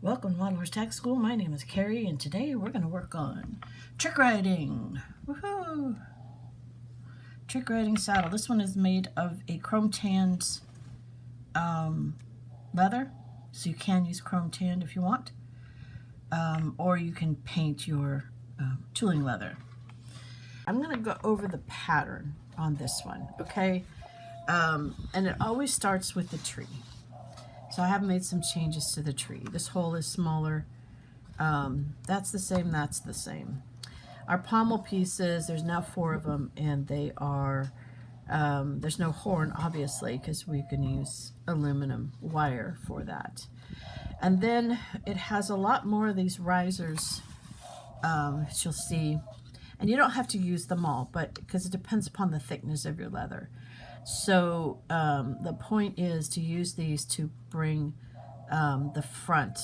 Welcome to Model Horse Tack School. My name is Carrie, and today we're going to work on trick riding. Woohoo! Trick riding saddle. This one is made of a chrome tanned leather, so you can use chrome tanned if you want, or you can paint your tooling leather. I'm going to go over the pattern on this one, okay? And it always starts with the tree. So I have made some changes to the tree. This hole is smaller. That's the same, that's the same. Our pommel pieces, there's now 4 of them, and they are, there's no horn, obviously, because we can use aluminum wire for that. And then it has a lot more of these risers, as you'll see. And you don't have to use them all, but because it depends upon the thickness of your leather. So the point is to use these to bring the front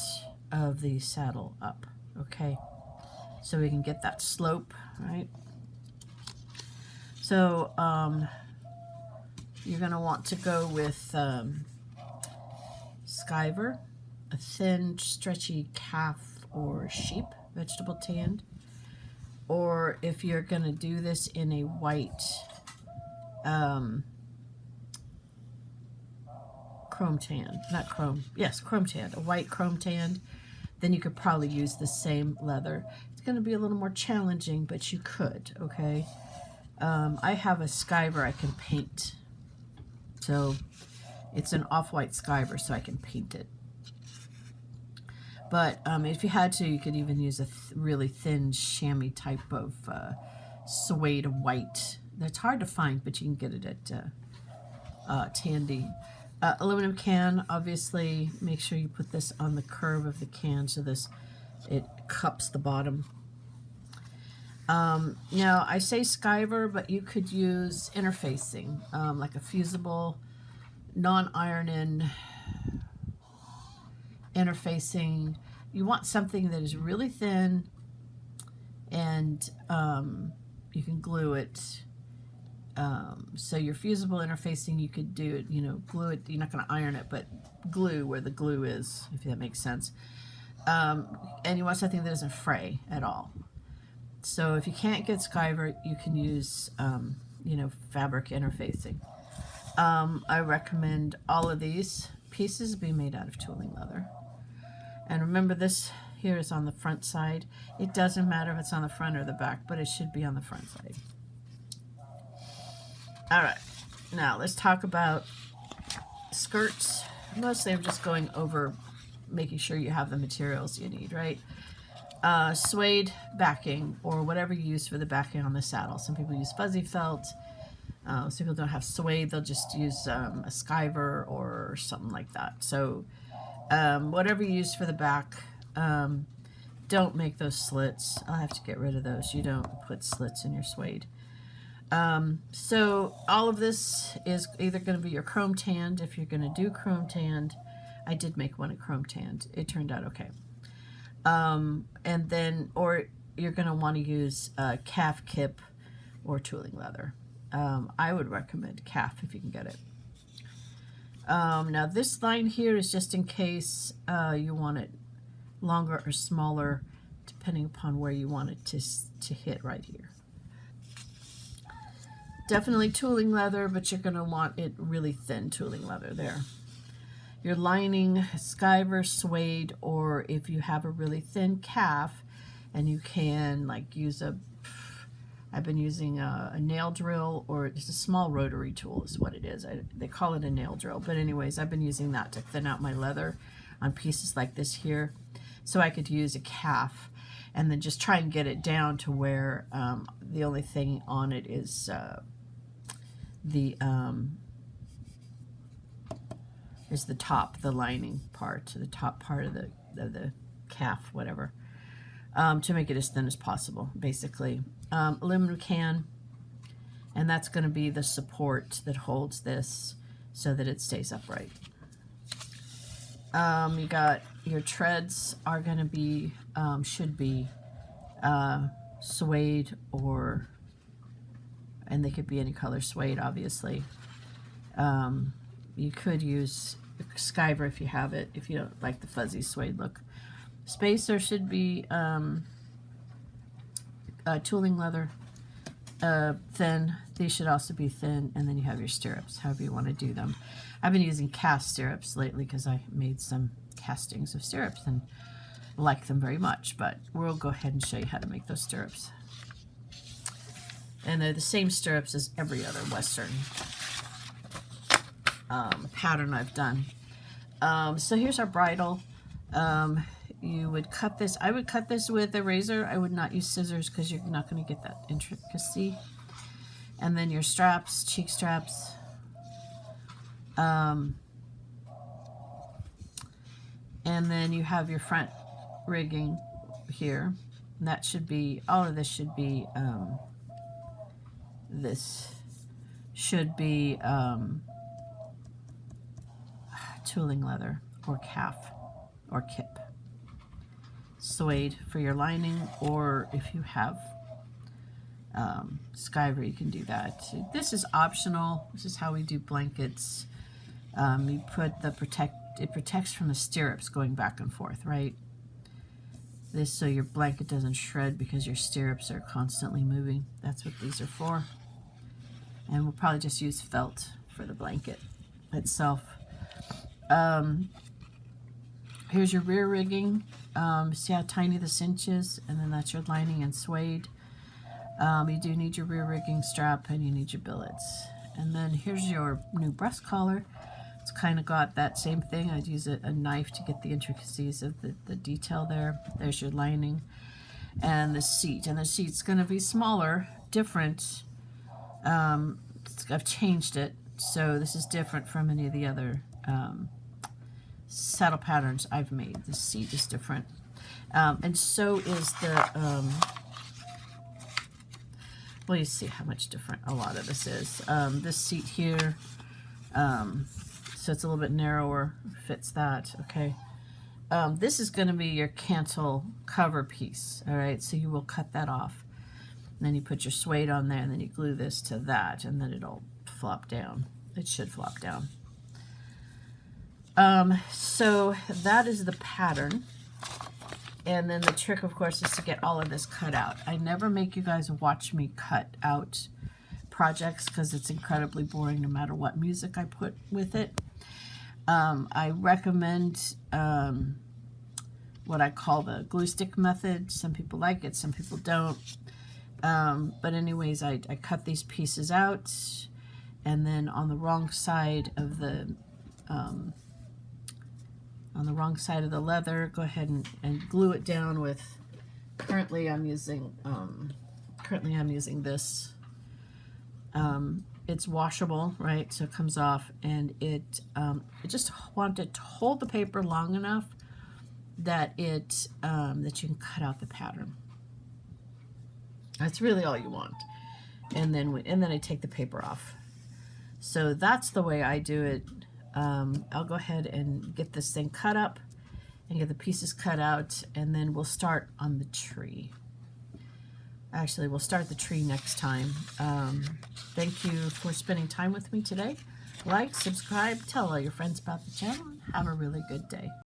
of the saddle up, okay? So we can get that slope, right? So you're going to want to go with Skiver, a thin, stretchy calf or sheep, vegetable tanned. Or if you're going to do this in a white chrome tan, not chrome, yes, chrome tan, a white chrome tan, then you could probably use the same leather. It's going to be a little more challenging, but you could, okay? I have a Skiver I can paint. So it's an off-white Skiver, so I can paint it. But if you had to, you could even use a really thin chamois type of suede white. That's hard to find, but you can get it at Tandy. Aluminum can, obviously, make sure you put this on the curve of the can so it cups the bottom. Now, I say Skiver, but you could use interfacing, like a fusible, non-iron-in interfacing. You want something that is really thin, and you can glue it. So your fusible interfacing, you could do it, glue it. You're not going to iron it, but glue where the glue is, if that makes sense. And you want something that doesn't fray at all. So if you can't get Skiver, you can use, fabric interfacing. I recommend all of these pieces be made out of tooling leather. And remember, this here is on the front side. It doesn't matter if it's on the front or the back, but it should be on the front side. All right, now let's talk about skirts. Mostly I'm just going over making sure you have the materials you need, right? Suede backing, or whatever you use for the backing on the saddle. Some people use fuzzy felt. Some people don't have suede. They'll just use a Skiver or something like that. So whatever you use for the back, don't make those slits. I'll have to get rid of those. You don't put slits in your suede. So all of this is either going to be your chrome tanned, if you're going to do chrome tanned. I did make one in chrome tanned. It turned out okay. And then, or you're going to want to use calf kip or tooling leather. I would recommend calf if you can get it. Now this line here is just in case you want it longer or smaller, depending upon where you want it to hit right here. Definitely tooling leather, but you're going to want it really thin tooling leather there. Your lining, Skiver, suede, or if you have a really thin calf, and you can like use I've been using a nail drill, or it's a small rotary tool is what it is. They call it a nail drill, but anyways, I've been using that to thin out my leather on pieces like this here. So I could use a calf and then just try and get it down to where the only thing on it is the top, the lining part, the top part of the calf, whatever, to make it as thin as possible, basically. Aluminum can, and that's going to be the support that holds this so that it stays upright. You got your treads are going to be, should be suede, and they could be any color suede, obviously. You could use Skiver if you have it, if you don't like the fuzzy suede look. Spacer should be tooling leather, thin. These should also be thin, and then you have your stirrups, however you want to do them. I've been using cast stirrups lately because I made some castings of stirrups and like them very much, but we'll go ahead and show you how to make those stirrups. And they're the same stirrups as every other Western pattern I've done. So here's our bridle. You would cut this. I would cut this with a razor. I would not use scissors because you're not going to get that intricacy. And then your straps, cheek straps. And then you have your front rigging here. And that should be, all of this should be, tooling leather or calf or kip. Suede for your lining, or if you have Skiver, you can do that. This is optional. This is how we do blankets. You put the it protects from the stirrups going back and forth, right? This so your blanket doesn't shred because your stirrups are constantly moving. That's what these are for. And we'll probably just use felt for the blanket itself. Here's your rear rigging. See how tiny the cinch is, and then that's your lining and suede. You do need your rear rigging strap, and you need your billets. And then here's your new breast collar. It's kind of got that same thing. I'd use a knife to get the intricacies of the detail there. There's your lining and the seat. And the seat's going to be smaller, different. I've changed it, so this is different from any of the other saddle patterns I've made. The seat is different. And so is the, well, you see how much different a lot of this is. This seat here, so it's a little bit narrower, fits that, okay. This is going to be your cantle cover piece, all right, so you will cut that off. And then you put your suede on there, and then you glue this to that, and then it'll flop down. It should flop down. So that is the pattern. And then the trick, of course, is to get all of this cut out. I never make you guys watch me cut out projects because it's incredibly boring no matter what music I put with it. I recommend what I call the glue stick method. Some people like it, some people don't. But anyways, I cut these pieces out, and then on the wrong side of the leather, go ahead and glue it down with. Currently, I'm using this. It's washable, right? So it comes off, and I just want it to hold the paper long enough that that you can cut out the pattern. That's really all you want. And then I take the paper off. So that's the way I do it. I'll go ahead and get this thing cut up and get the pieces cut out, and then we'll start on the tree. Actually, we'll start the tree next time. Thank you for spending time with me today. Like, subscribe, tell all your friends about the channel, and have a really good day.